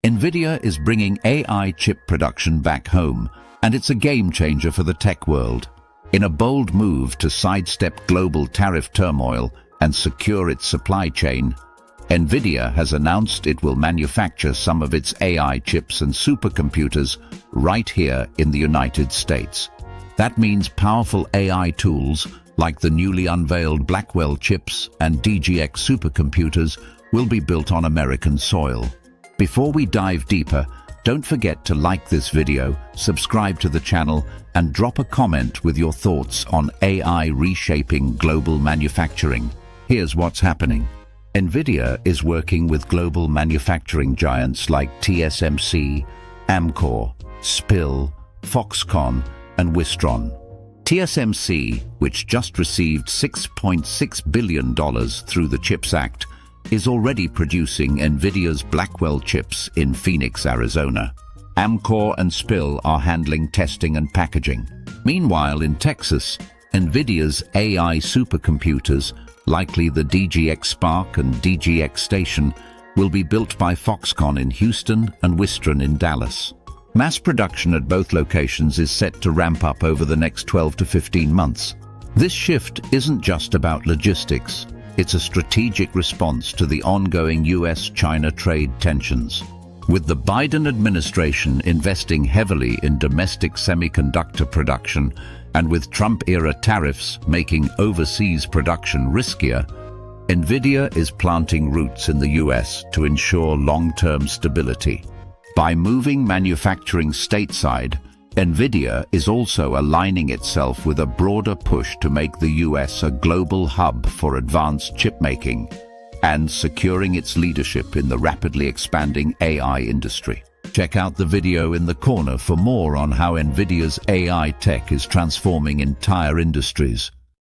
NVIDIA is bringing AI chip production back home, and it's a game changer for the tech world. In a bold move to sidestep global tariff turmoil and secure its supply chain, NVIDIA has announced it will manufacture some of its AI chips and supercomputers right here in the United States. That means powerful AI tools like the newly unveiled Blackwell chips and DGX supercomputers will be built on American soil. Before we dive deeper, don't forget to like this video, subscribe to the channel, and drop a comment with your thoughts on AI reshaping global manufacturing. Here's what's happening. NVIDIA is working with global manufacturing giants like TSMC, Amkor, SPIL, Foxconn, and Wistron. TSMC, which just received $6.6 billion through the CHIPS Act, is already producing NVIDIA's Blackwell chips in Phoenix, Arizona. Amkor and SPIL are handling testing and packaging. Meanwhile, in Texas, NVIDIA's AI supercomputers, likely the DGX Spark and DGX Station, will be built by Foxconn in Houston and Wistron in Dallas. Mass production at both locations is set to ramp up over the next 12 to 15 months. This shift isn't just about logistics. It's a strategic response to the ongoing US-China trade tensions. With the Biden administration investing heavily in domestic semiconductor production and with Trump-era tariffs making overseas production riskier, NVIDIA is planting roots in the US to ensure long-term stability. By moving manufacturing stateside, NVIDIA is also aligning itself with a broader push to make the US a global hub for advanced chipmaking and securing its leadership in the rapidly expanding AI industry. Check out the video in the corner for more on how NVIDIA's AI tech is transforming entire industries.